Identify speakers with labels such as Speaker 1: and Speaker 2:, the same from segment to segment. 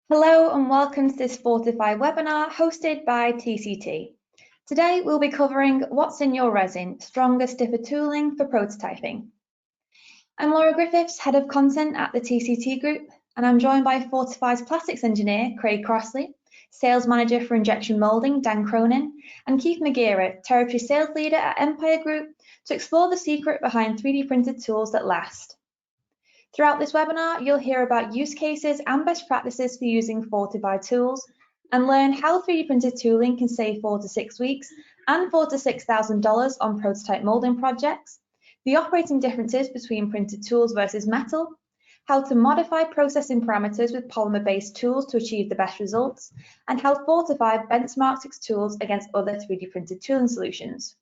Speaker 1: Hello and welcome to this Fortify webinar hosted by TCT. Today we'll be covering what's in your resin, stronger, stiffer tooling for prototyping. I'm Laura Griffiths, Head of Content at the TCT Group, and I'm joined by Fortify's Plastics Engineer, Craig Crossley, Sales Manager for Injection Moulding, Dan Cronin, and Keith McGeera, Territory Sales Leader at Empire Group, to explore the secret behind 3D printed tools that last. Throughout this webinar, you'll hear about use cases and best practices for using Fortify tools and learn how 3D printed tooling can save 4 to 6 weeks and $4,000 to $6,000 on prototype molding projects, the operating differences between printed tools versus metal, how to modify processing parameters with polymer-based tools to achieve the best results, and how Fortify benchmarks its tools against other 3D printed tooling solutions.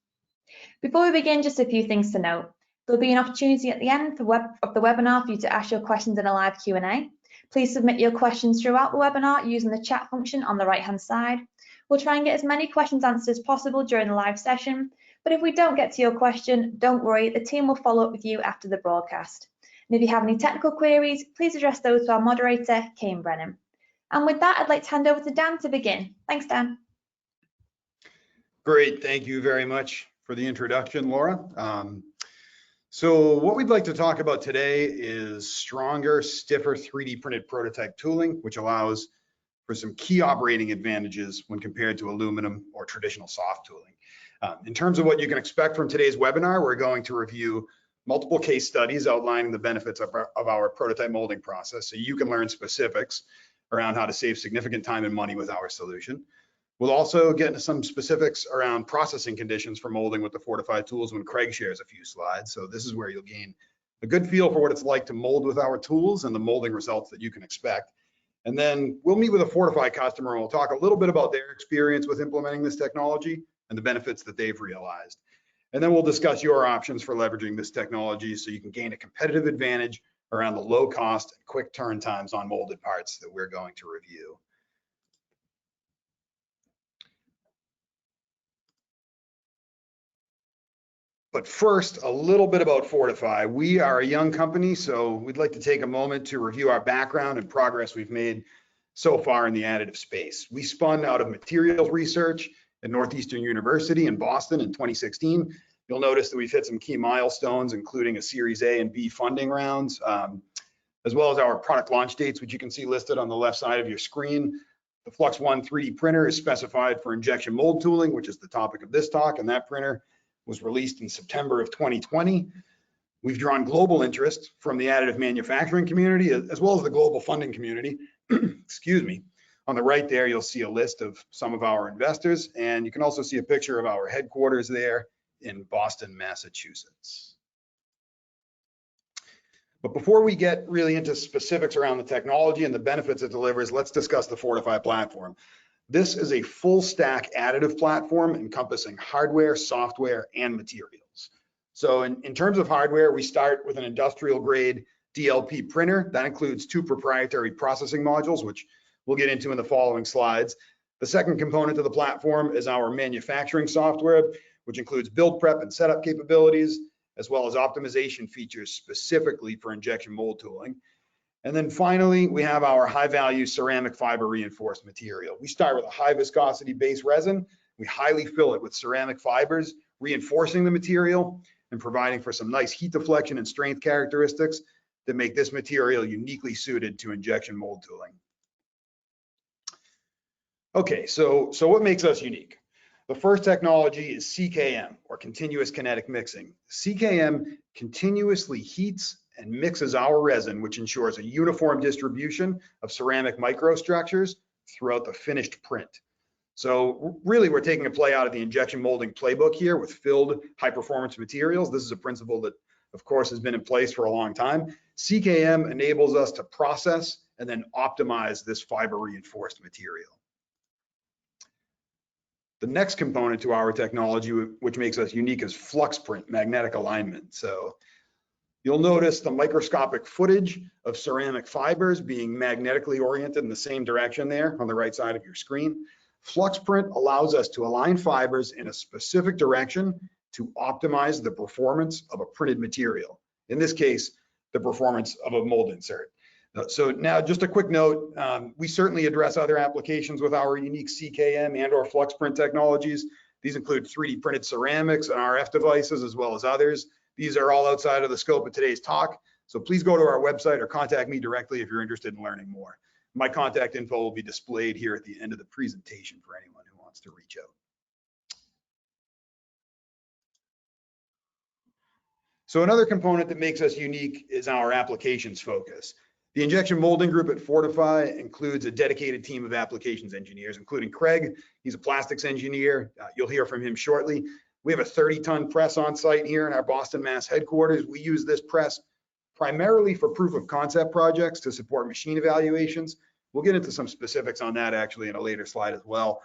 Speaker 1: Before we begin, just a few things to note. There'll be an opportunity at the end of the webinar for you to ask your questions in a live Q&A. Please submit your questions throughout the webinar using the chat function on the right-hand side. We'll try and get as many questions answered as possible during the live session, but if we don't get to your question, don't worry, the team will follow up with you after the broadcast. And if you have any technical queries, please address those to our moderator, Kane Brennan. And with that, I'd like to hand over to Dan to begin. Thanks, Dan.
Speaker 2: Great, thank you very much for the introduction, Laura. So what we'd like to talk about today is stronger, stiffer 3D printed prototype tooling, which allows for some key operating advantages when compared to aluminum or traditional soft tooling. In terms of what you can expect from today's webinar, we're going to review multiple case studies outlining the benefits of our prototype molding process, so you can learn specifics around how to save significant time and money with our solution. We'll also get into some specifics around processing conditions for molding with the Fortify tools when Craig shares a few slides. So this is where you'll gain a good feel for what it's like to mold with our tools and the molding results that you can expect. And then we'll meet with a Fortify customer and we'll talk a little bit about their experience with implementing this technology and the benefits that they've realized. And then we'll discuss your options for leveraging this technology so you can gain a competitive advantage around the low cost and quick turn times on molded parts that we're going to review. But first, a little bit about Fortify. We are a young company, so we'd like to take a moment to review our background and progress we've made so far in the additive space. We spun out of materials research at Northeastern University in Boston in 2016. You'll notice that we've hit some key milestones, including a Series A and B funding rounds, as well as our product launch dates, which you can see listed on the left side of your screen. The FLUX ONE 3D printer is specified for injection mold tooling, which is the topic of this talk, and that printer was released in September of 2020. We've drawn global interest from the additive manufacturing community, as well as the global funding community. Excuse me. On the right there, you'll see a list of some of our investors, and you can also see a picture of our headquarters there in Boston, Massachusetts. But before we get really into specifics around the technology and the benefits it delivers, let's discuss the Fortify platform. This is a full stack additive platform encompassing hardware, software, and materials. So in terms of hardware, we start with an industrial grade DLP printer. That includes 2 proprietary processing modules, which we'll get into in the following slides. The second component of the platform is our manufacturing software, which includes build prep and setup capabilities, as well as optimization features specifically for injection mold tooling. And then finally, we have our high value ceramic fiber reinforced material. We start with a high viscosity base resin. We highly fill it with ceramic fibers, reinforcing the material and providing for some nice heat deflection and strength characteristics that make this material uniquely suited to injection mold tooling. Okay, so what makes us unique? The first technology is CKM, or continuous kinetic mixing. CKM continuously heats and mixes our resin, which ensures a uniform distribution of ceramic microstructures throughout the finished print. So really, we're taking a play out of the injection molding playbook here with filled high performance materials. This is a principle that, of course, has been in place for a long time. CKM enables us to process and then optimize this fiber reinforced material. The next component to our technology, which makes us unique, is FLUXPRINT, magnetic alignment. So you'll notice the microscopic footage of ceramic fibers being magnetically oriented in the same direction there on the right side of your screen. FLUXPRINT allows us to align fibers in a specific direction to optimize the performance of a printed material. In this case, the performance of a mold insert. So now just a quick note, we certainly address other applications with our unique CKM and or FLUXPRINT technologies. These include 3D printed ceramics and RF devices, as well as others. These are all outside of the scope of today's talk. So please go to our website or contact me directly if you're interested in learning more. My contact info will be displayed here at the end of the presentation for anyone who wants to reach out. So another component that makes us unique is our applications focus. The injection molding group at Fortify includes a dedicated team of applications engineers, including Craig. He's a plastics engineer. You'll hear from him shortly. We have a 30-ton press on site here in our Boston, Mass headquarters. We use this press primarily for proof of concept projects to support machine evaluations. We'll get into some specifics on that actually in a later slide as well.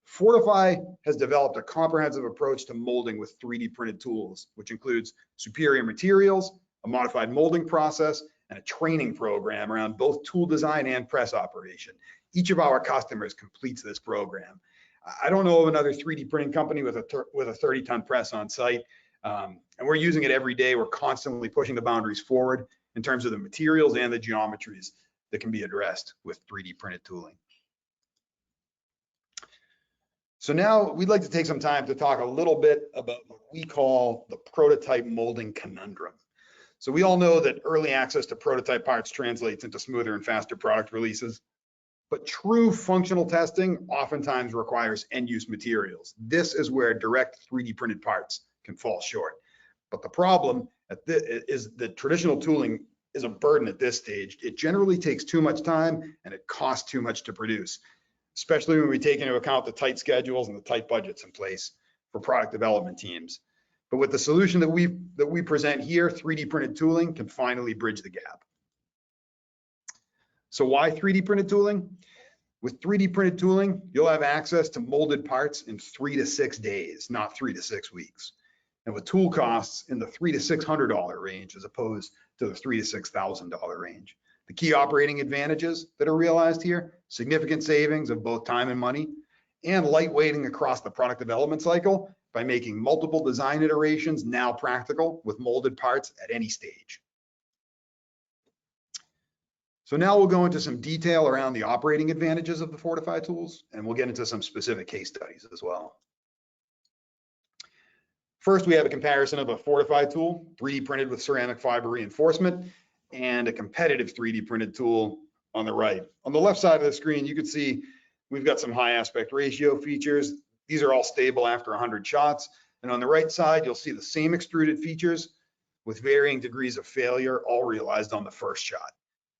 Speaker 2: Fortify has developed a comprehensive approach to molding with 3D printed tools, which includes superior materials, a modified molding process, and a training program around both tool design and press operation. Each of our customers completes this program. I don't know of another 3D printing company with a 30-ton press on site, and we're using it every day. We're constantly pushing the boundaries forward in terms of the materials and the geometries that can be addressed with 3D printed tooling. So now we'd like to take some time to talk a little bit about what we call the prototype molding conundrum. So we all know that early access to prototype parts translates into smoother and faster product releases, but true functional testing oftentimes requires end-use materials. This is where direct 3D printed parts can fall short. But the problem is that traditional tooling is a burden at this stage. It generally takes too much time and it costs too much to produce, especially when we take into account the tight schedules and the tight budgets in place for product development teams. But with the solution that we present here, 3D printed tooling can finally bridge the gap. So why 3D printed tooling? With 3D printed tooling, you'll have access to molded parts in 3 to 6 days, not 3 to 6 weeks. And with tool costs in the $300 to $600 range, as opposed to the $3,000 to $6,000 range. The key operating advantages that are realized here, significant savings of both time and money, and lightweighting across the product development cycle by making multiple design iterations now practical with molded parts at any stage. So now we'll go into some detail around the operating advantages of the Fortify tools, and we'll get into some specific case studies as well. First, we have a comparison of a Fortify tool, 3D printed with ceramic fiber reinforcement, and a competitive 3D printed tool on the right. On the left side of the screen, you can see we've got some high aspect ratio features. These are all stable after 100 shots. And on the right side, you'll see the same extruded features with varying degrees of failure, all realized on the first shot.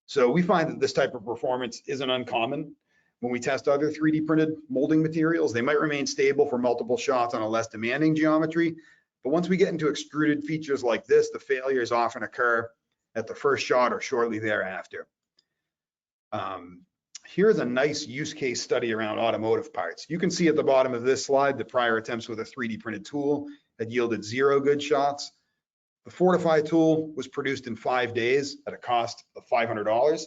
Speaker 2: So we find that this type of performance isn't uncommon when we test other 3D printed molding materials. They might remain stable for multiple shots on a less demanding geometry, but once we get into extruded features like this, the failures often occur at the first shot or shortly thereafter. Here's a nice use case study around automotive parts. You can see at the bottom of this slide that prior attempts with a 3D printed tool had yielded 0 good shots. The Fortify tool was produced in 5 days at a cost of $500,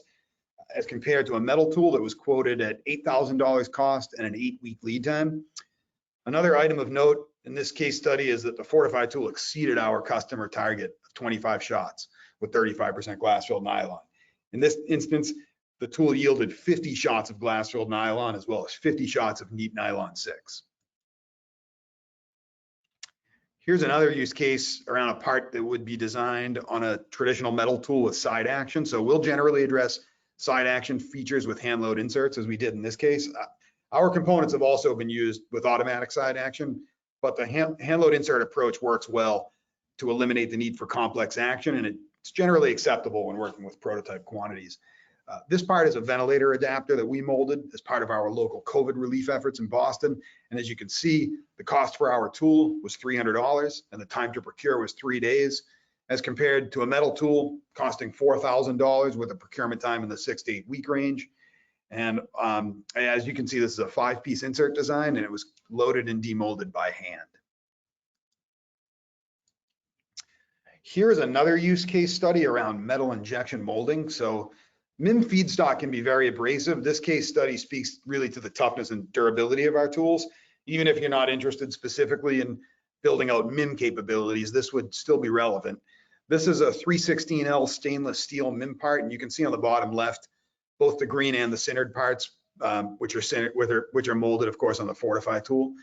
Speaker 2: as compared to a metal tool that was quoted at $8,000 cost and an 8-week lead time. Another item of note in this case study is that the Fortify tool exceeded our customer target of 25 shots with 35% glass-filled nylon. In this instance, the tool yielded 50 shots of glass-filled nylon as well as 50 shots of neat nylon 6. Here's another use case around a part that would be designed on a traditional metal tool with side action. So we'll generally address side action features with hand load inserts as we did in this case. Our components have also been used with automatic side action, but the hand load insert approach works well to eliminate the need for complex action, and it's generally acceptable when working with prototype quantities. This part is a ventilator adapter that we molded as part of our local COVID relief efforts in Boston. And as you can see, the cost for our tool was $300 and the time to procure was 3 days, as compared to a metal tool costing $4,000 with a procurement time in the 6 to 8 week range. And as you can see, this is a 5-piece insert design and it was loaded and demolded by hand. Here's another use case study around metal injection molding. So MIM feedstock can be very abrasive. This case study speaks really to the toughness and durability of our tools. Even if you're not interested specifically in building out MIM capabilities, this would still be relevant. This is a 316L stainless steel MIM part, and you can see on the bottom left, both the green and the sintered parts, which are molded, of course, on the Fortify tool.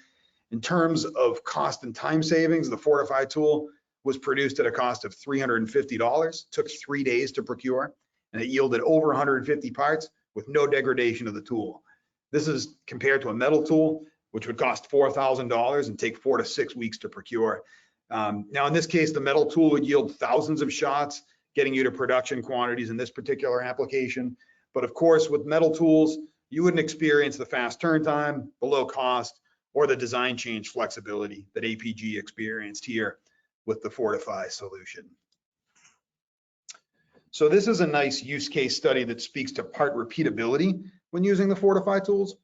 Speaker 2: In terms of cost and time savings, the Fortify tool was produced at a cost of $350, took 3 days to procure, and it yielded over 150 parts with no degradation of the tool. This is compared to a metal tool, which would cost $4,000 and take 4 to 6 weeks to procure. Now, in this case, the metal tool would yield thousands of shots, getting you to production quantities in this particular application. But of course, with metal tools, you wouldn't experience the fast turn time, the low cost, or the design change flexibility that APG experienced here with the Fortify solution. So this is a nice use case study that speaks to part repeatability when using the Fortify tools.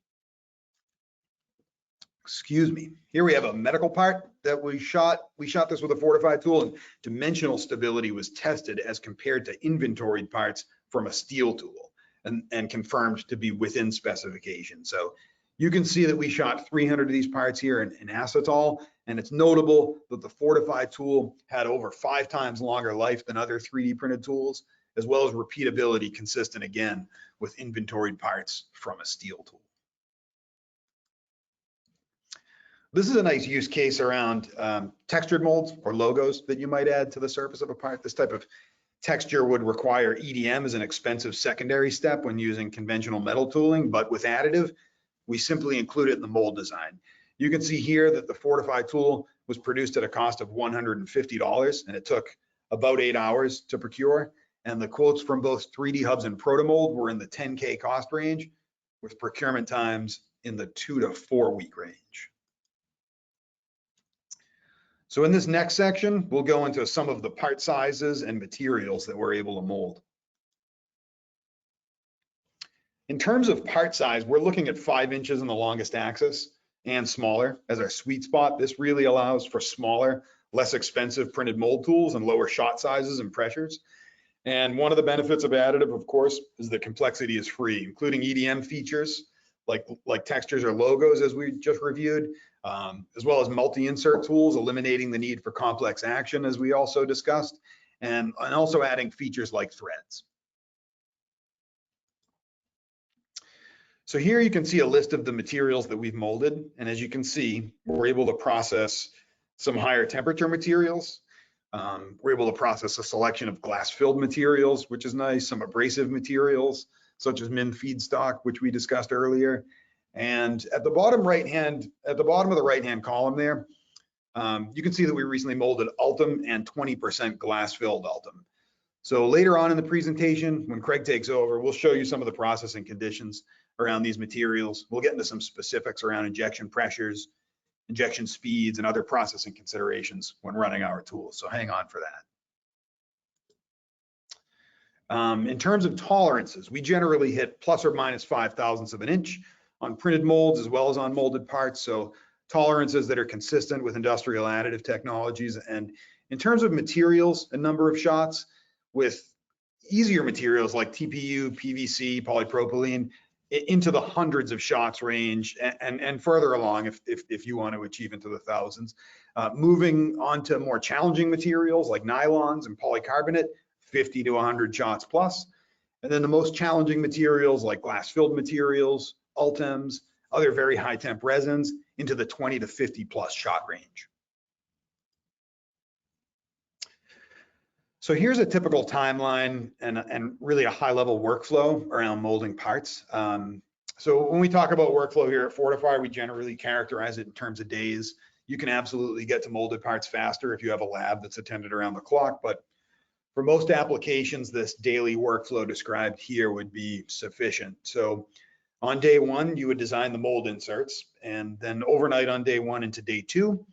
Speaker 2: Excuse me. Here we have a medical part that we shot. We shot this with a Fortify tool, and dimensional stability was tested as compared to inventoried parts from a steel tool and confirmed to be within specification. So you can see that we shot 300 of these parts here in acetal, and it's notable that the Fortify tool had over 5 times longer life than other 3D printed tools, as well as repeatability consistent again with inventoried parts from a steel tool. This is a nice use case around textured molds or logos that you might add to the surface of a part. This type of texture would require EDM as an expensive secondary step when using conventional metal tooling, but with additive, we simply include it in the mold design. You can see here that the Fortify tool was produced at a cost of $150, and it took about 8 hours to procure. And the quotes from both 3D Hubs and Protomold were in the 10K cost range, with procurement times in the 2 to 4 week range. So in this next section, we'll go into some of the part sizes and materials that we're able to mold. In terms of part size, we're looking at 5 inches in the longest axis and smaller as our sweet spot. This really allows for smaller, less expensive printed mold tools and lower shot sizes and pressures. And one of the benefits of additive, of course, is the complexity is free, including EDM features like textures or logos, as we just reviewed, as well as multi-insert tools, eliminating the need for complex action, as we also discussed, and also adding features like threads. So here you can see a list of the materials that we've molded, and as you can see, we're able to process some higher temperature materials. We're able to process a selection of glass-filled materials, which is nice, some abrasive materials, such as MIM feedstock, which we discussed earlier. And at the bottom of the right-hand column there, you can see that we recently molded Ultim and 20% glass-filled Ultim. So later on in the presentation, when Craig takes over, we'll show you some of the processing conditions around these materials. We'll get into some specifics around injection pressures, injection speeds, and other processing considerations when running our tools. So hang on for that. In terms of tolerances, we generally hit plus or minus 5 thousandths of an inch on printed molds as well as on molded parts. So tolerances that are consistent with industrial additive technologies. And in terms of materials and number of shots, with easier materials like TPU, PVC, polypropylene, into the hundreds of shots range and further along if you want to achieve into the thousands. Moving on to more challenging materials like nylons and polycarbonate, 50 to 100 shots plus. And then the most challenging materials like glass-filled materials, Ultims, other very high temp resins into the 20 to 50 plus shot range. So here's a typical timeline and really a high level workflow around molding parts. So when we talk about workflow here at Fortify, we generally characterize it in terms of days. You can absolutely get to molded parts faster if you have a lab that's attended around the clock, but for most applications, this daily workflow described here would be sufficient. So on day 1, you would design the mold inserts, and then overnight on day 1 into day 2,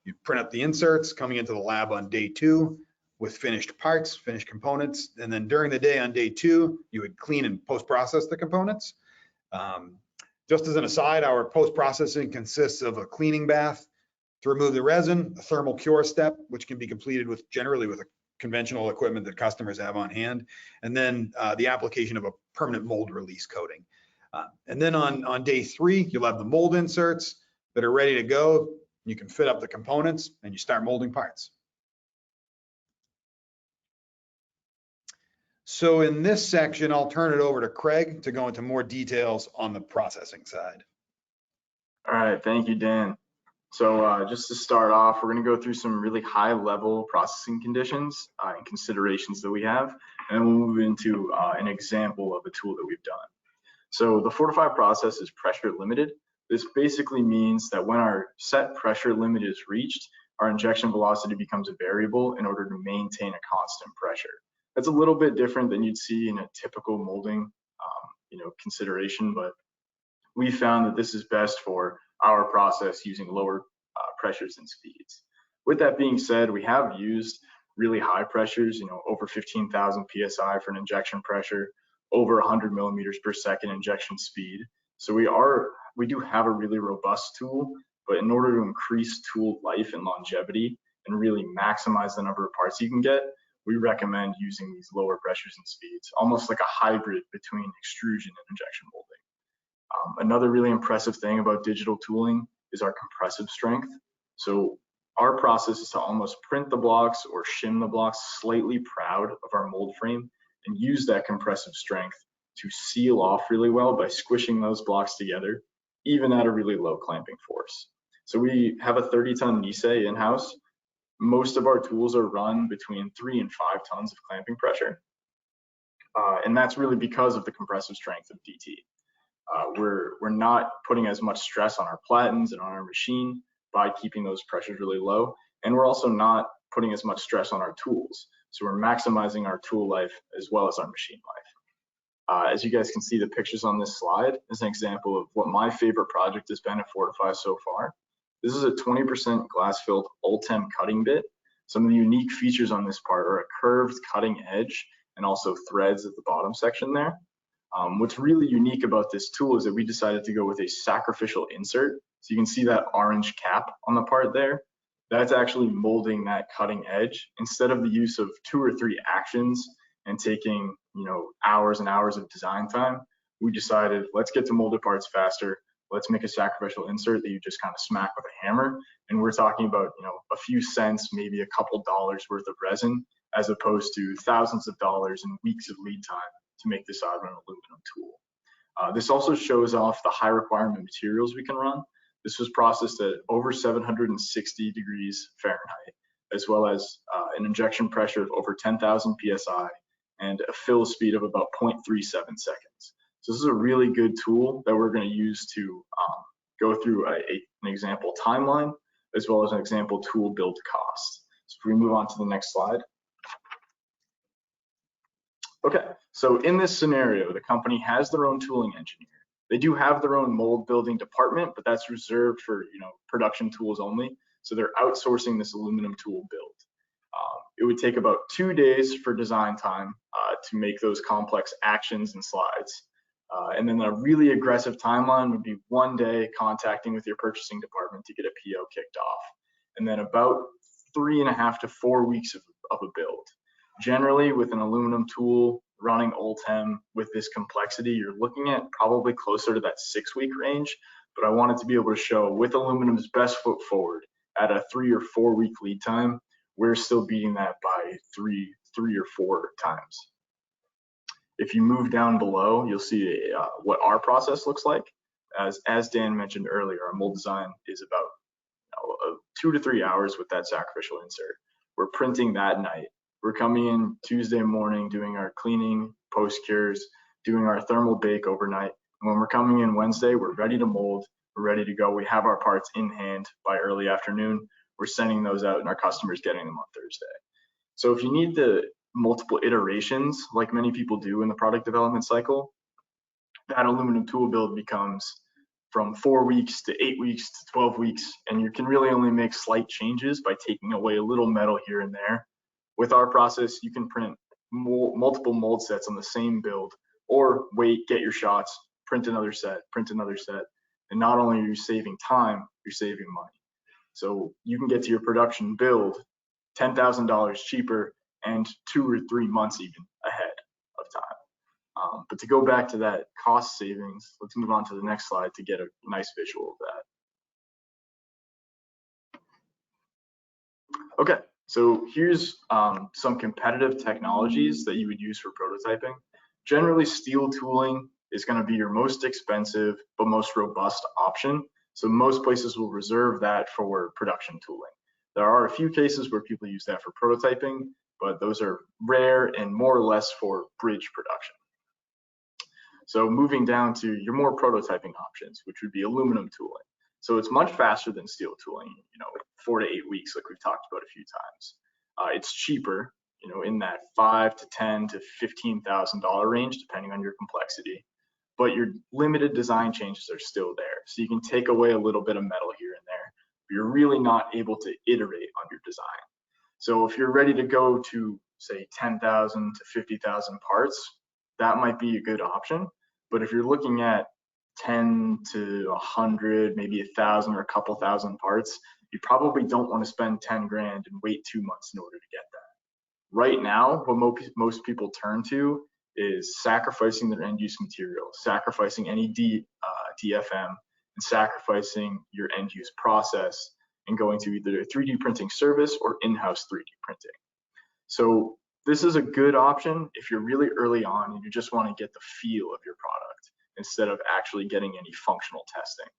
Speaker 2: you print up the inserts coming into the lab on day 2 with finished parts, finished components, and then during the day on day 2, you would clean and post-process the components. Just as an aside, our post-processing consists of a cleaning bath to remove the resin, a thermal cure step, which can be completed generally with a conventional equipment that customers have on hand, and then the application of a permanent mold release coating. And then on day 3, you'll have the mold inserts that are ready to go. You can fit up the components and you start molding parts. So in this section, I'll turn it over to Craig to go into more details on the processing side.
Speaker 3: All right, thank you, Dan. So just to start off, we're going to go through some really high-level processing conditions and considerations that we have, and then we'll move into an example of a tool that we've done. So the Fortify process is pressure limited. This basically means that when our set pressure limit is reached, our injection velocity becomes a variable in order to maintain a constant pressure. That's a little bit different than you'd see in a typical molding consideration, but we found that this is best for our process using lower pressures and speeds. With that being said, we have used really high pressures, over 15,000 PSI for an injection pressure, over 100 millimeters per second injection speed. So we do have a really robust tool, but in order to increase tool life and longevity and really maximize the number of parts you can get, we recommend using these lower pressures and speeds, almost like a hybrid between extrusion and injection molding. Another really impressive thing about digital tooling is our compressive strength. So our process is to almost print the blocks or shim the blocks slightly proud of our mold frame and use that compressive strength to seal off really well by squishing those blocks together, even at a really low clamping force. So we have a 30-ton Nisei in-house. Most of our tools are run between 3 and 5 tons of clamping pressure. And that's really because of the compressive strength of DT. We're not putting as much stress on our platens and on our machine by keeping those pressures really low. And we're also not putting as much stress on our tools. So we're maximizing our tool life as well as our machine life. As you guys can see, the pictures on this slide is an example of what my favorite project has been at Fortify so far. This is a 20% glass-filled Ultem cutting bit. Some of the unique features on this part are a curved cutting edge and also threads at the bottom section there. What's really unique about this tool is that we decided to go with a sacrificial insert. So you can see that orange cap on the part there. That's actually molding that cutting edge. Instead of the use of 2 or 3 actions and taking hours and hours of design time, we decided, let's get to molded parts faster. Let's make a sacrificial insert that you just kind of smack with a hammer. And we're talking about a few cents, maybe a couple dollars worth of resin, as opposed to thousands of dollars and weeks of lead time to make this out of an aluminum tool. This also shows off the high requirement materials we can run. This was processed at over 760 degrees Fahrenheit, as well as an injection pressure of over 10,000 PSI and a fill speed of about 0.37 seconds. So this is a really good tool that we're going to use to go through an example timeline, as well as an example tool build cost. So if we move on to the next slide. Okay, so in this scenario, the company has their own tooling engineer. They do have their own mold building department, but that's reserved for production tools only. So they're outsourcing this aluminum tool build. It would take about 2 days for design time to make those complex actions and slides. And then a really aggressive timeline would be 1 day contacting with your purchasing department to get a PO kicked off. And then about 3.5 to 4 weeks of a build. Generally, with an aluminum tool running Ultem with this complexity, you're looking at probably closer to that 6-week range. But I wanted to be able to show with aluminum's best foot forward at a 3 or 4 week lead time, we're still beating that by three or 4 times. If you move down below, you'll see what our process looks like. As Dan mentioned earlier, our mold design is about 2 to 3 hours with that sacrificial insert. We're printing that night. We're coming in Tuesday morning, doing our cleaning, post cures, doing our thermal bake overnight. And when we're coming in Wednesday, we're ready to mold. We're ready to go. We have our parts in hand by early afternoon. We're sending those out and our customers getting them on Thursday. So if you need the multiple iterations, like many people do in the product development cycle, that aluminum tool build becomes from 4 weeks to 8 weeks to 12 weeks. And you can really only make slight changes by taking away a little metal here and there. With our process, you can print multiple mold sets on the same build, or wait, get your shots, print another set. And not only are you saving time, you're saving money. So you can get to your production build $10,000 cheaper and 2 or 3 months even ahead of time. But to go back to that cost savings, let's move on to the next slide to get a nice visual of that. Okay, So here's some competitive technologies that you would use for prototyping. Generally, steel tooling is going to be your most expensive but most robust option. So most places will reserve that for production tooling. There are a few cases where people use that for prototyping, but those are rare and more or less for bridge production. So moving down to your more prototyping options, which would be aluminum tooling. So it's much faster than steel tooling, 4 to 8 weeks, like we've talked about a few times. It's cheaper, in that $5,000 to $10,000 to $15,000 range, depending on your complexity. But your limited design changes are still there. So you can take away a little bit of metal here and there, but you're really not able to iterate on your design. So if you're ready to go to, say, 10,000 to 50,000 parts, that might be a good option. But if you're looking at 10 to 100, maybe 1,000 or a couple thousand parts, you probably don't want to spend 10 grand and wait 2 months in order to get that. Right now, what most people turn to is sacrificing their end use material, sacrificing any DFM, and sacrificing your end use process and going to either a 3D printing service or in-house 3D printing. So this is a good option if you're really early on and you just want to get the feel of your product instead of actually getting any functional testing.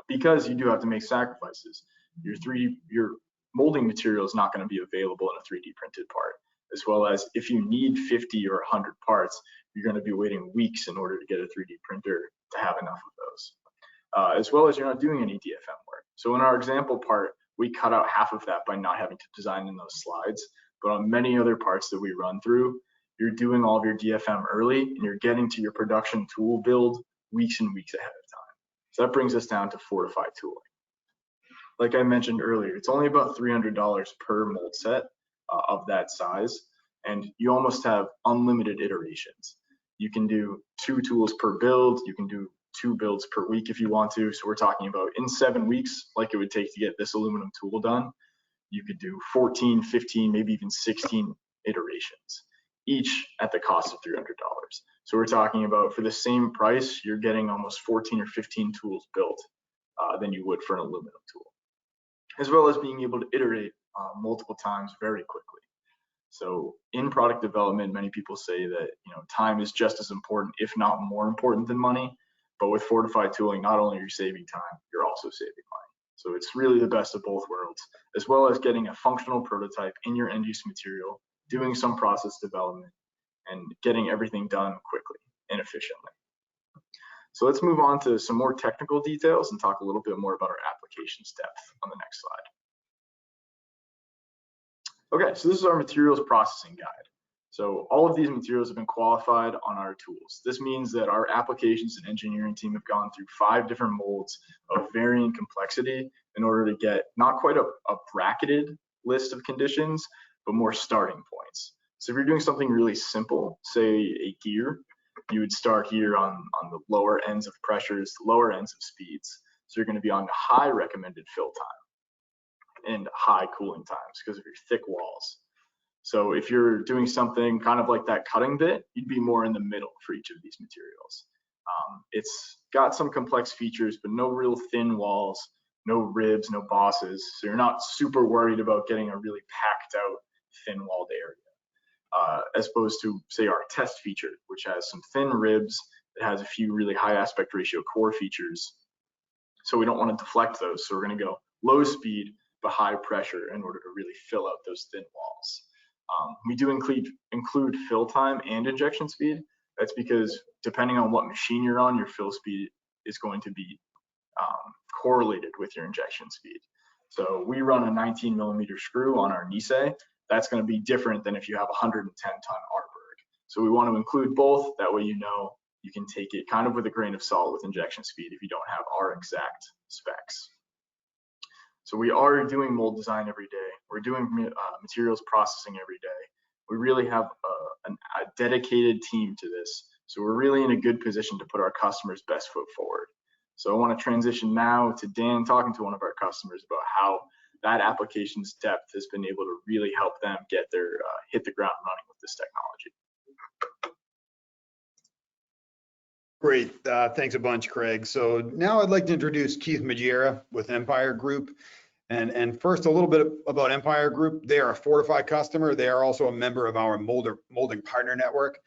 Speaker 3: Because you do have to make sacrifices. Your molding material is not going to be available in a 3D printed part, as well as if you need 50 or 100 parts, you're going to be waiting weeks in order to get a 3D printer to have enough of those. As well as you're not doing any DFM work. So in our example part, we cut out half of that by not having to design in those slides. But on many other parts that we run through, you're doing all of your DFM early and you're getting to your production tool build weeks and weeks ahead of time. So that brings us down to Fortify tooling. Like I mentioned earlier, it's only about $300 per mold set of that size, and you almost have unlimited iterations. You can do 2 tools per build, you can do 2 builds per week if you want to. So we're talking about in 7 weeks, like it would take to get this aluminum tool done, you could do 14, 15, maybe even 16 iterations, each at the cost of $300. So we're talking about, for the same price, you're getting almost 14 or 15 tools built than you would for an aluminum tool, as well as being able to iterate multiple times very quickly. So in product development, many people say that time is just as important, if not more important than money. But with Fortify tooling, not only are you saving time, you're also saving money. So it's really the best of both worlds, as well as getting a functional prototype in your end use material, doing some process development, and getting everything done quickly and efficiently. So let's move on to some more technical details and talk a little bit more about our applications depth on the next slide. Okay, so this is our materials processing guide. So all of these materials have been qualified on our tools. This means that our applications and engineering team have gone through 5 different molds of varying complexity in order to get not quite a bracketed list of conditions, but more starting points. So if you're doing something really simple, say a gear, you would start here on the lower ends of pressures, lower ends of speeds. So you're going to be on the high recommended fill time and high cooling times because of your thick walls. So if you're doing something kind of like that cutting bit, you'd be more in the middle for each of these materials. It's got some complex features, but no real thin walls, no ribs, no bosses. So you're not super worried about getting a really packed out thin walled area. As opposed to, say, our test feature, which has some thin ribs, it has a few really high aspect ratio core features. So we don't want to deflect those. So we're going to go low speed, but high pressure in order to really fill out those thin walls. We do include fill time and injection speed. That's because depending on what machine you're on, your fill speed is going to be correlated with your injection speed. So we run a 19 millimeter screw on our Nisei. That's going to be different than if you have a 110 ton Artberg. So we want to include both. That way you can take it kind of with a grain of salt with injection speed if you don't have our exact specs. So we are doing mold design every day. We're doing materials processing every day. We really have a dedicated team to this. So we're really in a good position to put our customers' best foot forward. So I want to transition now to Dan talking to one of our customers about how that application's depth has been able to really help them get their hit the ground running with this technology.
Speaker 2: Great, thanks a bunch, Craig. So now I'd like to introduce Keith Majera with Empire Group. And first, a little bit about Empire Group. They are a Fortify customer. They are also a member of our molding partner network.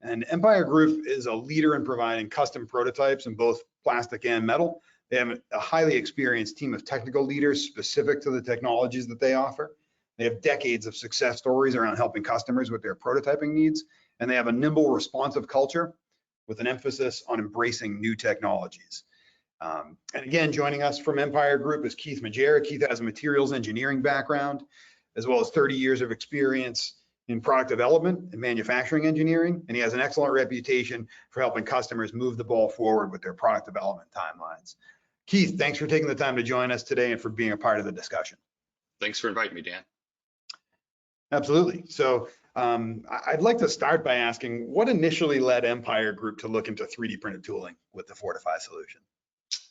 Speaker 2: And Empire Group is a leader in providing custom prototypes in both plastic and metal. They have a highly experienced team of technical leaders specific to the technologies that they offer. They have decades of success stories around helping customers with their prototyping needs, and they have a nimble, responsive culture with an emphasis on embracing new technologies. And again, joining us from Empire Group is Keith Majera. Keith has a materials engineering background, as well as 30 years of experience in product development and manufacturing engineering, and he has an excellent reputation for helping customers move the ball forward with their product development timelines. Keith, thanks for taking the time to join us today and for being a part of the discussion.
Speaker 4: Thanks for inviting me, Dan.
Speaker 2: Absolutely. So I'd like to start by asking, what initially led Empire Group to look into 3D printed tooling with the Fortify solution?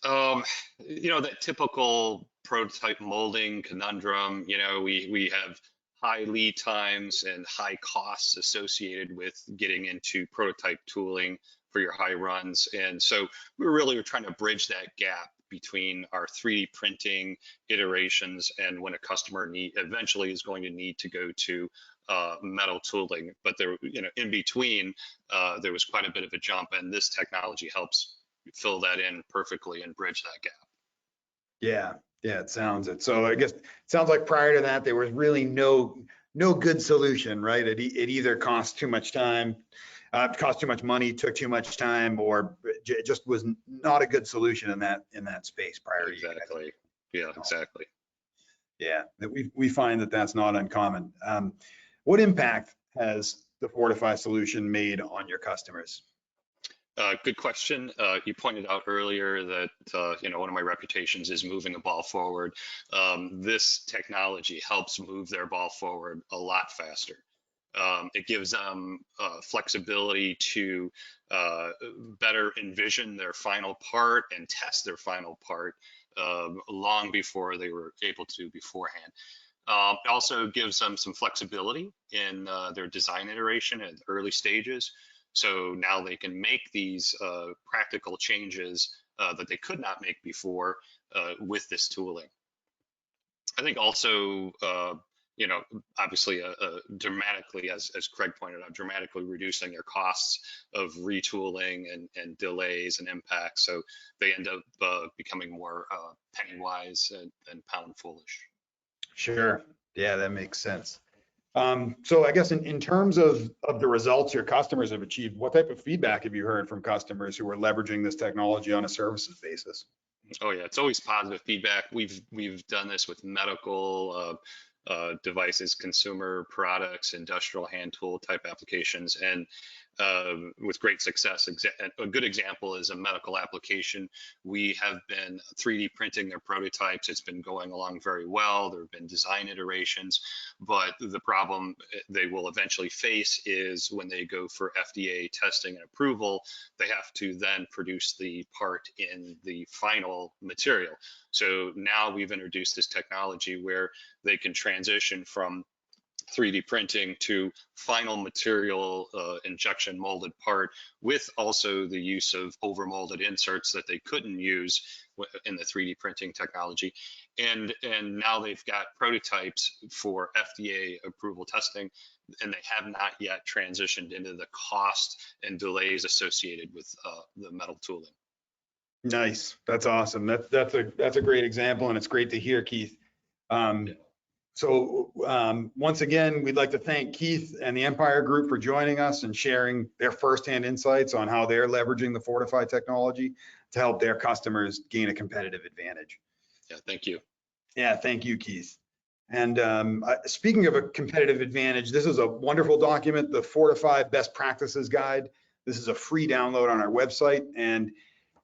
Speaker 4: That typical prototype molding conundrum, we have high lead times and high costs associated with getting into prototype tooling for your high runs. And so we were trying to bridge that gap between our 3D printing iterations and when a customer eventually is going to need to go to metal tooling. But there, in between, there was quite a bit of a jump, and this technology helps fill that in perfectly and bridge that gap.
Speaker 2: Yeah, it sounds it. So I guess it sounds like prior to that, there was really no good solution, right? It either cost too much time, cost too much money, took too much time, or it just was not a good solution in that space prior to
Speaker 4: Exactly. Yeah, exactly.
Speaker 2: Yeah, we find that that's not uncommon. What impact has the Fortify solution made on your customers?
Speaker 4: Good question. You pointed out earlier that one of my reputations is moving the ball forward. This technology helps move their ball forward a lot faster. It gives them flexibility to better envision their final part and test their final part long before they were able to beforehand. It also gives them some flexibility in their design iteration at early stages. So now they can make these practical changes that they could not make before with this tooling. I think also, obviously dramatically, as Craig pointed out, dramatically reducing their costs of retooling and delays and impacts. So they end up becoming more penny wise and pound foolish.
Speaker 2: Sure. Yeah, that makes sense. So I guess in terms of the results your customers have achieved, what type of feedback have you heard from customers who are leveraging this technology on a services basis?
Speaker 4: Oh yeah, it's always positive feedback. We've done this with medical devices, consumer products, industrial hand tool type applications, and with great success. A good example is a medical application. We have been 3D printing their prototypes. It's been going along very well. There have been design iterations, but the problem they will eventually face is when they go for FDA testing and approval, they have to then produce the part in the final material. So now we've introduced this technology where they can transition from 3D printing to final material injection molded part, with also the use of overmolded inserts that they couldn't use in the 3D printing technology. And now they've got prototypes for FDA approval testing, and they have not yet transitioned into the cost and delays associated with the metal tooling.
Speaker 2: Nice. That's awesome. That's a great example, and it's great to hear, Keith. So once again, we'd like to thank Keith and the Empire Group for joining us and sharing their firsthand insights on how they're leveraging the Fortify technology to help their customers gain a competitive advantage.
Speaker 4: Yeah, thank you.
Speaker 2: Yeah, thank you, Keith. And speaking of a competitive advantage, this is a wonderful document, the Fortify Best Practices Guide. This is a free download on our website, and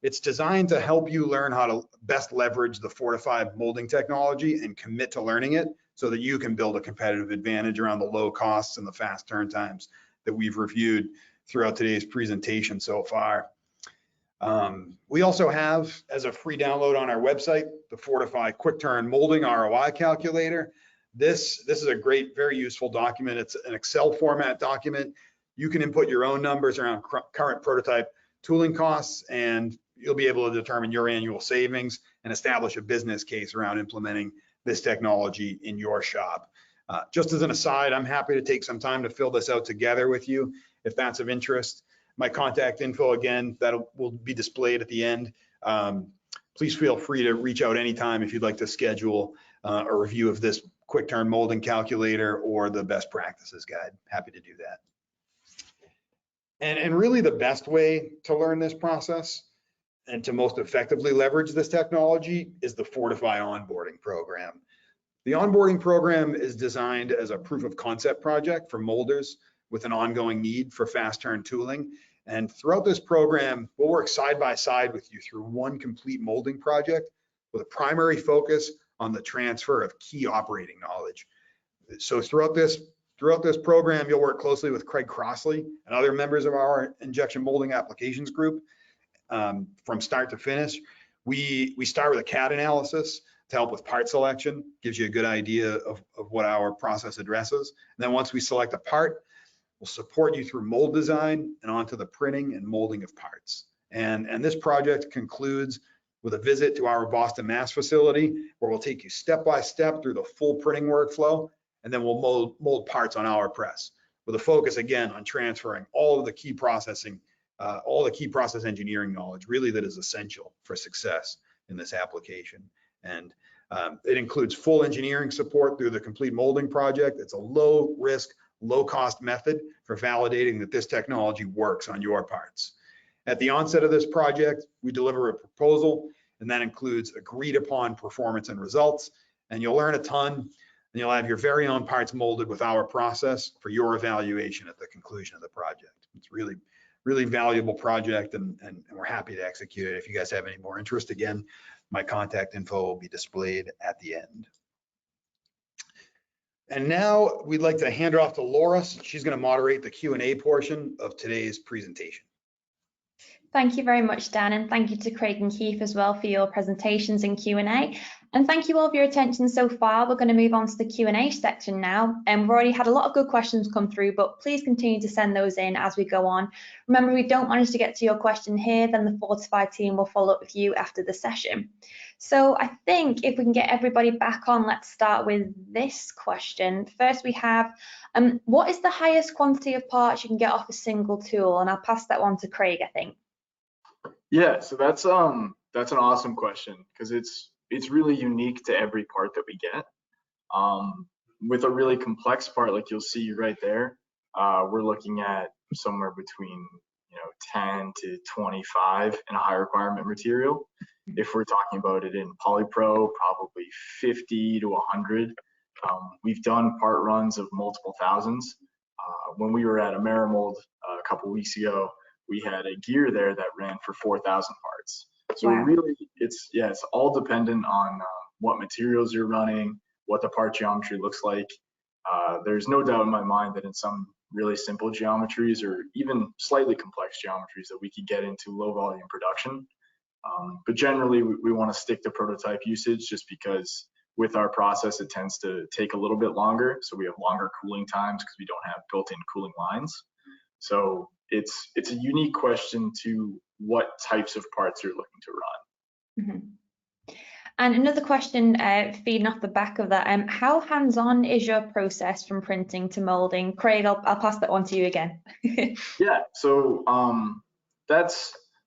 Speaker 2: it's designed to help you learn how to best leverage the Fortify molding technology and commit to learning it so that you can build a competitive advantage around the low costs and the fast turn times that we've reviewed throughout today's presentation so far. We also have, as a free download on our website, the Fortify Quick Turn Molding ROI Calculator. This is a great, very useful document. It's an Excel format document. You can input your own numbers around current prototype tooling costs, and you'll be able to determine your annual savings and establish a business case around implementing this technology in your shop. Just as an aside, I'm happy to take some time to fill this out together with you if that's of interest. My contact info, again, will be displayed at the end. Please feel free to reach out anytime if you'd like to schedule a review of this quick turn molding calculator or the best practices guide. Happy to do that. And really the best way to learn this process and to most effectively leverage this technology is the Fortify onboarding program. The onboarding program is designed as a proof of concept project for molders with an ongoing need for fast turn tooling. And throughout this program, we'll work side by side with you through one complete molding project with a primary focus on the transfer of key operating knowledge. So throughout this program, you'll work closely with Craig Crossley and other members of our injection molding applications group from start to finish. We start with a CAD analysis to help with part selection, gives you a good idea of what our process addresses. And then once we select a part, we'll support you through mold design and onto the printing and molding of parts. And this project concludes with a visit to our Boston, Mass facility, where we'll take you step by step through the full printing workflow, and then we'll mold parts on our press with a focus again on transferring all of the key processing, all the key process engineering knowledge really that is essential for success in this application. And it includes full engineering support through the complete molding project. It's a low risk, low cost method for validating that this technology works on your parts. At the onset of this project, we deliver a proposal, and that includes agreed upon performance and results, and you'll learn a ton, and you'll have your very own parts molded with our process for your evaluation at the conclusion of the project. It's really, really valuable project, and we're happy to execute it. If you guys have any more interest, again, my contact info will be displayed at the end. And now we'd like to hand it off to Laura. She's going to moderate the Q&A portion of today's presentation.
Speaker 1: Thank you very much, Dan, and thank you to Craig and Keith as well for your presentations and Q&A. And thank you all for your attention so far. We're going to move on to the Q&A section now. And we've already had a lot of good questions come through, but please continue to send those in as we go on. Remember, if we don't manage to get to your question here, then the Fortify team will follow up with you after the session. So I think if we can get everybody back on, let's start with this question. First, we have, what is the highest quantity of parts you can get off a single tool? And I'll pass that one to Craig, I think.
Speaker 3: Yeah, so that's an awesome question because it's really unique to every part that we get. With a really complex part, like you'll see right there, we're looking at somewhere between 10 to 25 in a high requirement material. If we're talking about it in polypro, probably 50 to 100. We've done part runs of multiple thousands. When we were at Amerimold a couple weeks ago, we had a gear there that ran for 4,000 parts. So wow. Really, it's all dependent on what materials you're running, what the part geometry looks like. There's no doubt in my mind that in some really simple geometries or even slightly complex geometries that we could get into low volume production. But generally, we want to stick to prototype usage just because with our process, it tends to take a little bit longer. So we have longer cooling times because we don't have built-in cooling lines. So it's a unique question to what types of parts you're looking to run.
Speaker 1: Mm-hmm. And another question feeding off the back of that, how hands-on is your process from printing to molding? Craig, I'll pass that on to you again.
Speaker 3: Yeah, so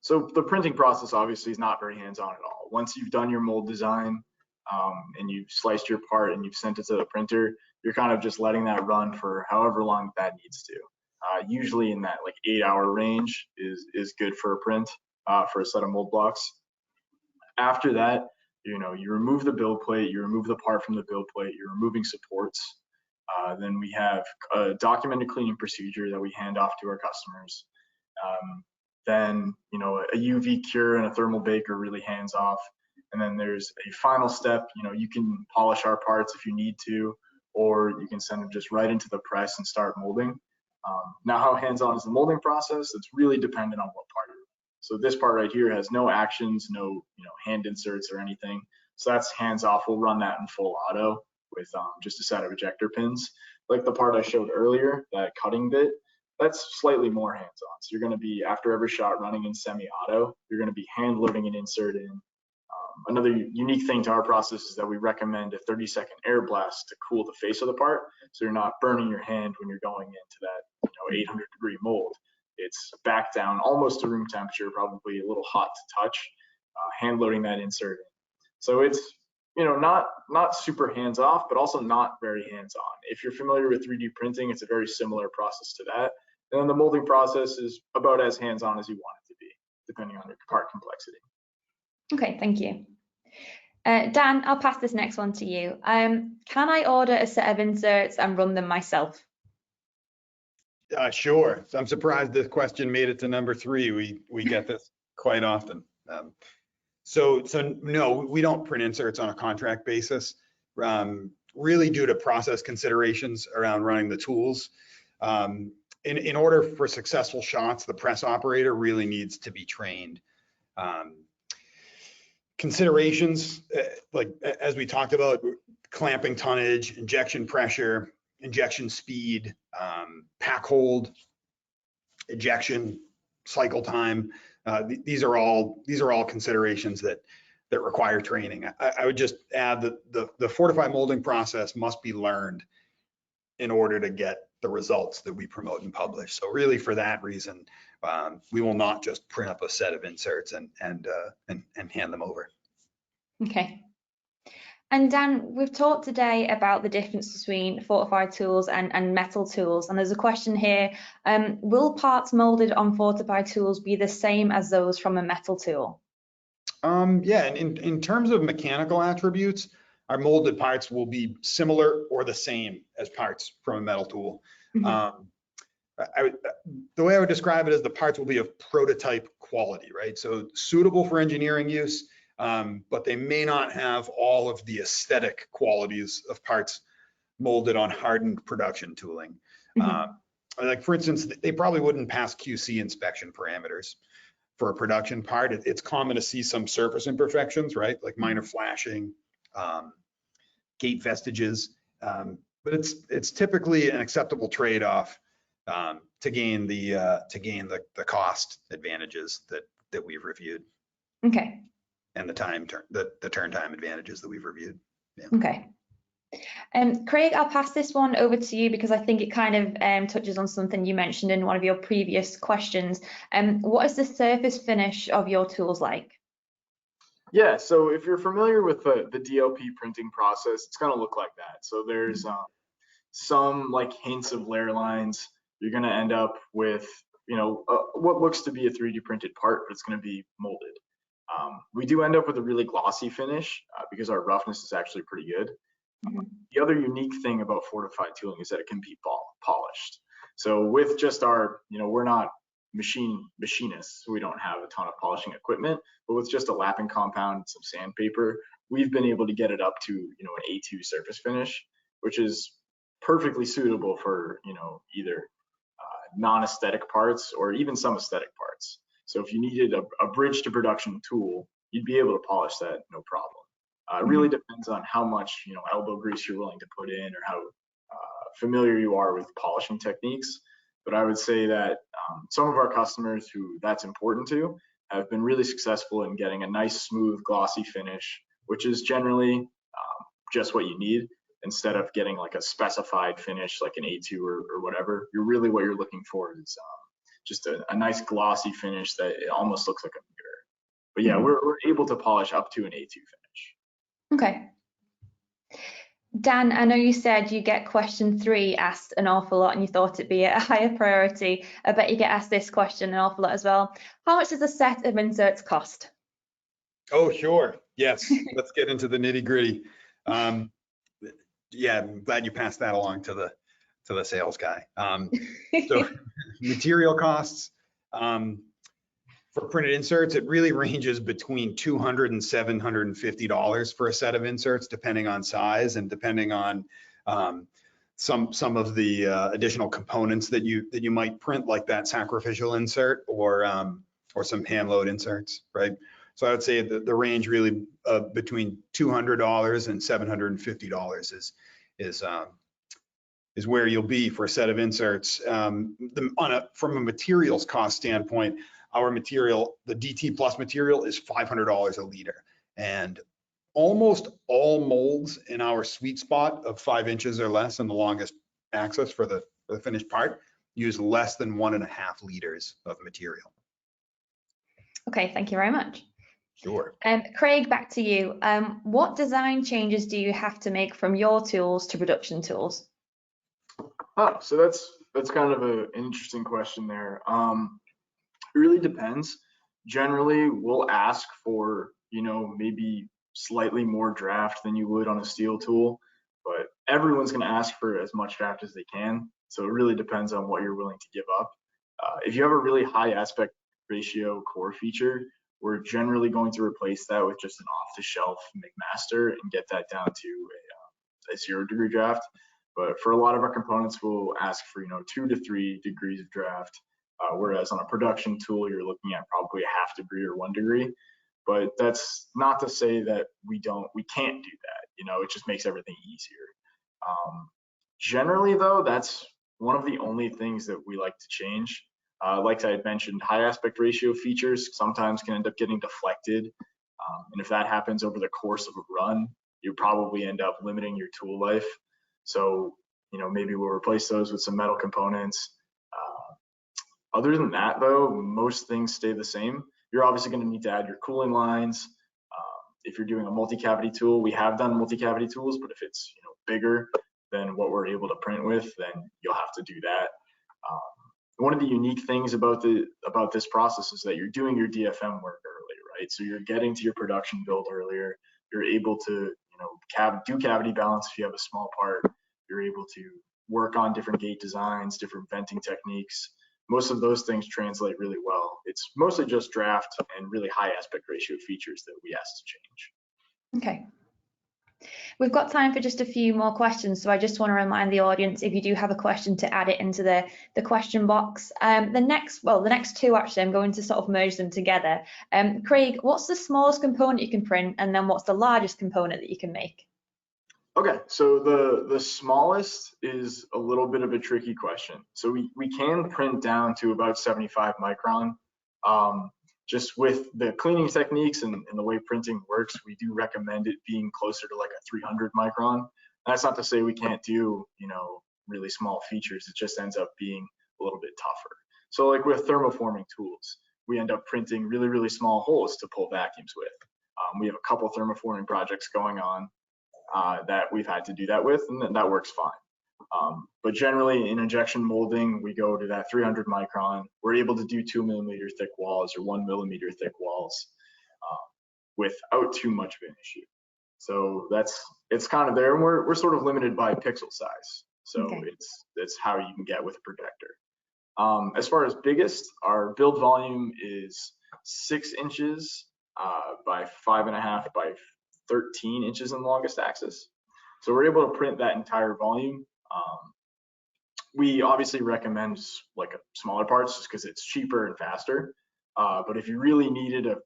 Speaker 3: so the printing process obviously is not very hands-on at all. Once you've done your mold design and you've sliced your part and you've sent it to the printer, you're kind of just letting that run for however long that needs to. Usually in that like 8-hour range is good for a print for a set of mold blocks. After that, you remove the build plate, you remove the part from the build plate, you're removing supports. Then we have a documented cleaning procedure that we hand off to our customers. Then a UV cure and a thermal bake are really hands off. And then there's a final step. You can polish our parts if you need to, or you can send them just right into the press and start molding. Now, how hands-on is the molding process? It's really dependent on what part. So this part right here has no actions, no hand inserts or anything. So that's hands-off. We'll run that in full auto with just a set of ejector pins. Like the part I showed earlier, that cutting bit, that's slightly more hands-on. So you're going to be, after every shot running in semi-auto, you're going to be hand loading an insert in. Another unique thing to our process is that we recommend a 30-second air blast to cool the face of the part, so you're not burning your hand when you're going into that 800-degree mold. It's back down almost to room temperature, probably a little hot to touch, hand loading that insert in. So it's not super hands off, but also not very hands on. If you're familiar with 3D printing, it's a very similar process to that. And then the molding process is about as hands on as you want it to be, depending on your part complexity.
Speaker 1: Okay, thank you. Dan, I'll pass this next one to you. Can I order a set of inserts and run them myself?
Speaker 2: Sure. I'm surprised this question made it to number 3. We get this quite often. So no, we don't print inserts on a contract basis, really due to process considerations around running the tools. In order for successful shots, the press operator really needs to be trained. Considerations, like as we talked about, clamping tonnage, injection pressure, injection speed, pack hold, ejection cycle time. These are all considerations that require training. I would just add that the Fortify molding process must be learned in order to get the results that we promote and publish. So really, for that reason, we will not just print up a set of inserts and hand them over.
Speaker 1: Okay. And Dan, we've talked today about the difference between Fortify tools and metal tools. And there's a question here, will parts molded on Fortify tools be the same as those from a metal tool?
Speaker 2: Yeah, and in terms of mechanical attributes, our molded parts will be similar or the same as parts from a metal tool. Mm-hmm. The way I would describe it is the parts will be of prototype quality, right? So suitable for engineering use, but they may not have all of the aesthetic qualities of parts molded on hardened production tooling. Mm-hmm. Like for instance, they probably wouldn't pass QC inspection parameters for a production part. It's common to see some surface imperfections, right? Like minor flashing, gate vestiges, but it's typically an acceptable trade-off to gain the cost advantages that we've reviewed.
Speaker 1: Okay.
Speaker 2: And the turn time advantages that we've reviewed. Yeah.
Speaker 1: Okay. Craig, I'll pass this one over to you because I think it kind of touches on something you mentioned in one of your previous questions. What is the surface finish of your tools like?
Speaker 3: Yeah, so if you're familiar with the DLP printing process, it's going to look like that. So there's some like hints of layer lines. You're going to end up with, what looks to be a 3D printed part, but it's going to be molded. We do end up with a really glossy finish because our roughness is actually pretty good. Mm-hmm. The other unique thing about Fortify tooling is that it can be polished. So with just our, we're not machinists, so we don't have a ton of polishing equipment, but with just a lapping compound and some sandpaper, we've been able to get it up to, an A2 surface finish, which is perfectly suitable for, either non-aesthetic parts or even some aesthetic parts. So if you needed a bridge to production tool, you'd be able to polish that no problem. It really depends on how much elbow grease you're willing to put in or how familiar you are with polishing techniques. But I would say that some of our customers who that's important to have been really successful in getting a nice, smooth, glossy finish, which is generally just what you need instead of getting like a specified finish like an A2 or whatever. What you're looking for is just a nice glossy finish that it almost looks like a mirror. But yeah, we're able to polish up to an A2 finish.
Speaker 1: Okay. Dan, I know you said you get question 3 asked an awful lot and you thought it'd be a higher priority. I bet you get asked this question an awful lot as well. How much does a set of inserts cost?
Speaker 2: Oh, sure. Yes. Let's get into the nitty gritty. Yeah, I'm glad you passed that along to the sales guy. So material costs for printed inserts, it really ranges between $200 and $750 for a set of inserts, depending on size and depending on some of the additional components that you might print, like that sacrificial insert or some hand load inserts, right? So I would say the range really between $200 and $750 is where you'll be for a set of inserts. From a materials cost standpoint, our material, the DT Plus material, is $500 a liter. And almost all molds in our sweet spot of 5 inches or less in the longest axis for the finished part use less than 1.5 liters of material.
Speaker 1: Okay, thank you very much.
Speaker 2: Sure.
Speaker 1: Craig, back to you. What design changes do you have to make from your tools to production tools?
Speaker 3: Oh, so that's kind of an interesting question there. It really depends. Generally, we'll ask for, maybe slightly more draft than you would on a steel tool, but everyone's going to ask for as much draft as they can. So it really depends on what you're willing to give up. If you have a really high aspect ratio core feature, we're generally going to replace that with just an off-the-shelf McMaster and get that down to a 0 degree draft. But for a lot of our components, we'll ask for 2 to 3 degrees of draft, whereas on a production tool, you're looking at probably a 0.5 degree or 1 degree. But that's not to say that we can't do that. It just makes everything easier. Generally, though, that's one of the only things that we like to change. Like I had mentioned, high aspect ratio features sometimes can end up getting deflected. And if that happens over the course of a run, you probably end up limiting your tool life. So, maybe we'll replace those with some metal components. Other than that, though, most things stay the same. You're obviously going to need to add your cooling lines. If you're doing a multi-cavity tool, we have done multi-cavity tools, but if it's bigger than what we're able to print with, then you'll have to do that. One of the unique things about this process is that you're doing your DFM work early, right? So you're getting to your production build earlier. You're able to do cavity balance if you have a small part. You're able to work on different gate designs, different venting techniques. Most of those things translate really well. It's mostly just draft and really high aspect ratio features that we ask to change.
Speaker 1: Okay. We've got time for just a few more questions, so I just want to remind the audience, if you do have a question, to add it into the question box. The next two, actually, I'm going to sort of merge them together. Craig, what's the smallest component you can print, and then what's the largest component that you can make?
Speaker 3: Okay, so the smallest is a little bit of a tricky question. So we can print down to about 75 micron. Just with the cleaning techniques and the way printing works, we do recommend it being closer to like a 300 micron. That's not to say we can't do, really small features. It just ends up being a little bit tougher. So like with thermoforming tools, we end up printing really, really small holes to pull vacuums with. We have a couple thermoforming projects going on that we've had to do that with, and that works fine. But generally in injection molding, we go to that 300 micron. We're able to do 2 millimeter thick walls or 1 millimeter thick walls without too much of an issue. So it's kind of there, and we're sort of limited by pixel size. So okay. It's how you can get with a projector. As far as biggest, our build volume is 6 inches by 5.5 by 13 inches in the longest axis. So we're able to print that entire volume. We obviously recommend like smaller parts just because it's cheaper and faster. But if you really needed a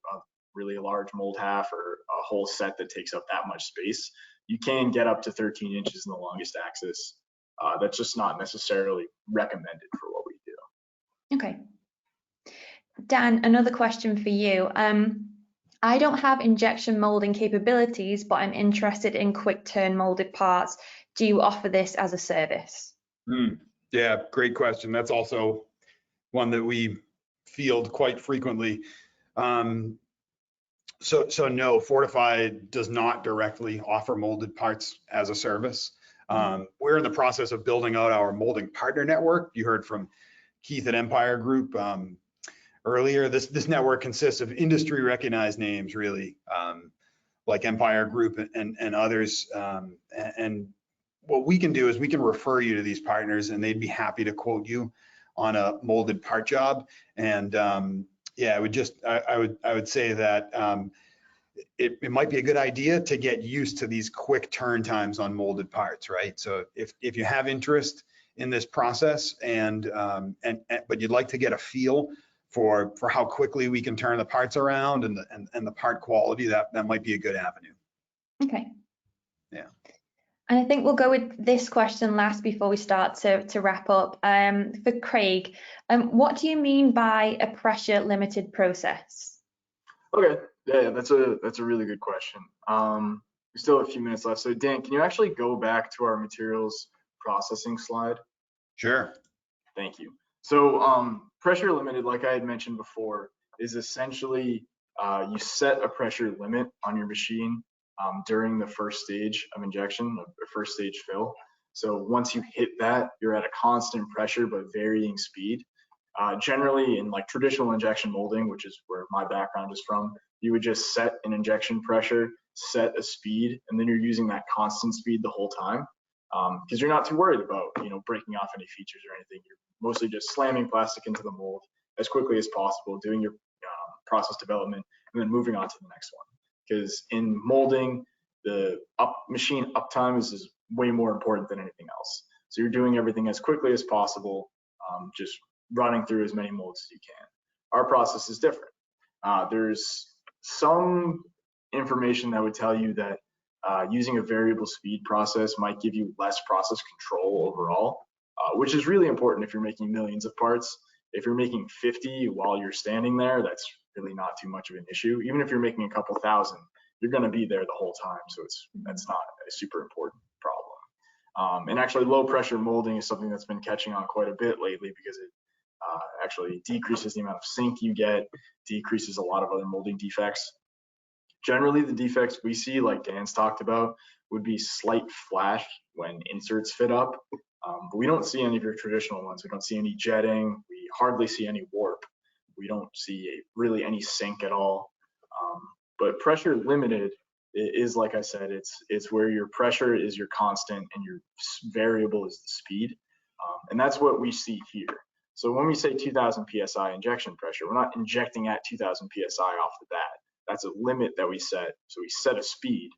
Speaker 3: really large mold half or a whole set that takes up that much space, you can get up to 13 inches in the longest axis. That's just not necessarily recommended for what we do.
Speaker 1: Okay. Dan, another question for you. I don't have injection molding capabilities, but I'm interested in quick turn molded parts. Do you offer this as a service?
Speaker 2: Yeah, great question. That's also one that we field quite frequently. So no, Fortify does not directly offer molded parts as a service. We're in the process of building out our molding partner network. You heard from Keith at Empire Group earlier. This network consists of industry recognized names, really, like Empire Group and others. And what we can do is we can refer you to these partners, and they'd be happy to quote you on a molded part job. And yeah, I would say that it might be a good idea to get used to these quick turn times on molded parts, right? So if you have interest in this process but you'd like to get a feel for how quickly we can turn the parts around and the part quality, that might be a good avenue.
Speaker 1: Okay.
Speaker 2: Yeah.
Speaker 1: And I think we'll go with this question last before we start to wrap up. For Craig, what do you mean by a pressure limited process?
Speaker 3: Okay, Yeah, that's a really good question. We still have a few minutes left. So Dan, can you actually go back to our materials processing slide?
Speaker 2: Sure.
Speaker 3: Thank you. So pressure limited, like I had mentioned before, is essentially you set a pressure limit on your machine during the first stage of injection, or first stage fill. So once you hit that, you're at a constant pressure but varying speed. Generally in like traditional injection molding, which is where my background is from, you would just set an injection pressure, set a speed, and then you're using that constant speed the whole time. Because you're not too worried about, breaking off any features or anything. You're mostly just slamming plastic into the mold as quickly as possible, doing your process development, and then moving on to the next one. Because in molding, the machine uptime is way more important than anything else. So you're doing everything as quickly as possible, just running through as many molds as you can. Our process is different. There's some information that would tell you that using a variable speed process might give you less process control overall, which is really important if you're making millions of parts. If you're making 50 while you're standing there, that's really not too much of an issue. Even if you're making a couple thousand, you're going to be there the whole time, so that's not a super important problem. And actually, low pressure molding is something that's been catching on quite a bit lately because it actually decreases the amount of sink you get, decreases a lot of other molding defects. Generally, the defects we see, like Dan's talked about, would be slight flash when inserts fit up, but we don't see any of your traditional ones. We don't see any jetting. We hardly see any warp. We don't see really any sink at all. But pressure limited is, like I said, it's where your pressure is your constant and your variable is the speed, and that's what we see here. So when we say 2000 psi injection pressure, we're not injecting at 2000 psi off the bat. That's a limit that we set. So we set a speed,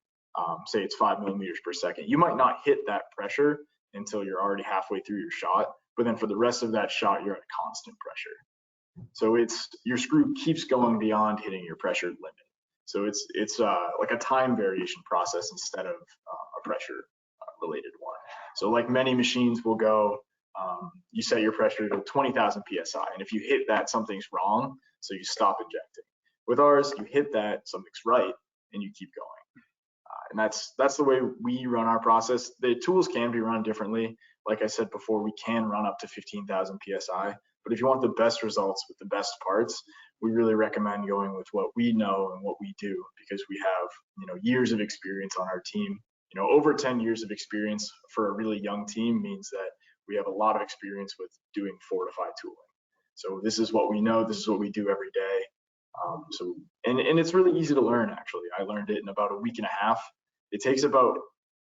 Speaker 3: say it's 5 millimeters per second. You might not hit that pressure until you're already halfway through your shot, but then for the rest of that shot, you're at a constant pressure. So your screw keeps going beyond hitting your pressure limit. So it's like a time variation process instead of a pressure related one. So like many machines will go, you set your pressure to 20,000 psi, and if you hit that, something's wrong, so you stop injecting. With ours, you hit that, something's right, and you keep going. And that's the way we run our process. The tools can be run differently. Like I said before, we can run up to 15,000 psi, but if you want the best results with the best parts, we really recommend going with what we know and what we do, because we have years of experience on our team. Over 10 years of experience for a really young team means that we have a lot of experience with doing Fortify tooling. So this is what we know. This is what we do every day. And it's really easy to learn, actually. I learned it in about a week and a half. It takes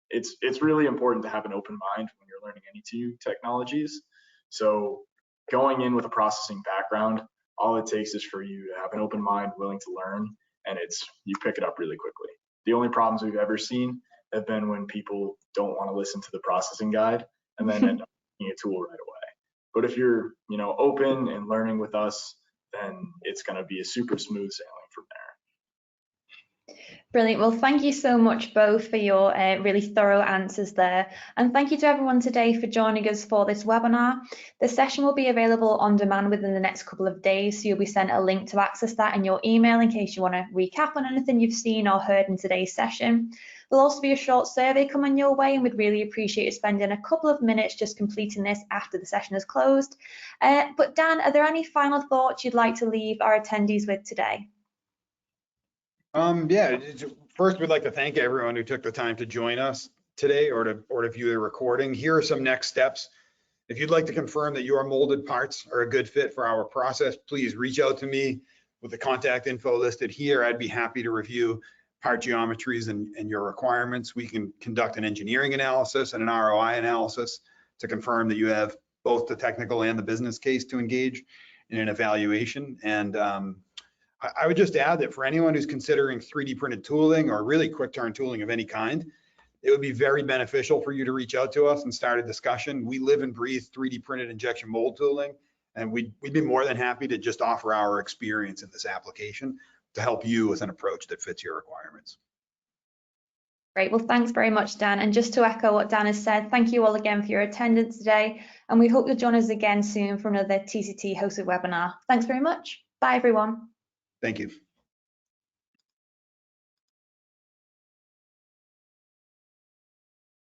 Speaker 3: it's really important to have an open mind when you're learning any new technologies. So going in with a processing background, all it takes is for you to have an open mind, willing to learn, and you pick it up really quickly. The only problems we've ever seen have been when people don't want to listen to the processing guide and then end up using a tool right away. But if you're open and learning with us, then it's going to be a super smooth sailing from there.
Speaker 1: Brilliant. Well, thank you so much both for your really thorough answers there. And thank you to everyone today for joining us for this webinar. The session will be available on demand within the next couple of days, so you'll be sent a link to access that in your email in case you want to recap on anything you've seen or heard in today's session. There'll also be a short survey coming your way, and we'd really appreciate you spending a couple of minutes just completing this after the session is closed. But Dan, are there any final thoughts you'd like to leave our attendees with today?
Speaker 2: Yeah, first we'd like to thank everyone who took the time to join us today or to view the recording. Here are some next steps. If you'd like to confirm that your molded parts are a good fit for our process, please reach out to me with the contact info listed here. I'd be happy to review part geometries and your requirements. We can conduct an engineering analysis and an ROI analysis to confirm that you have both the technical and the business case to engage in an evaluation. And I would just add that for anyone who's considering 3D printed tooling or really quick turn tooling of any kind, it would be very beneficial for you to reach out to us and start a discussion. We live and breathe 3D printed injection mold tooling, and we'd be more than happy to just offer our experience in this application to help you with an approach that fits your requirements.
Speaker 1: Great. Well, thanks very much, Dan. And just to echo what Dan has said, thank you all again for your attendance today. And we hope you'll join us again soon for another TCT hosted webinar. Thanks very much. Bye, everyone.
Speaker 2: Thank you.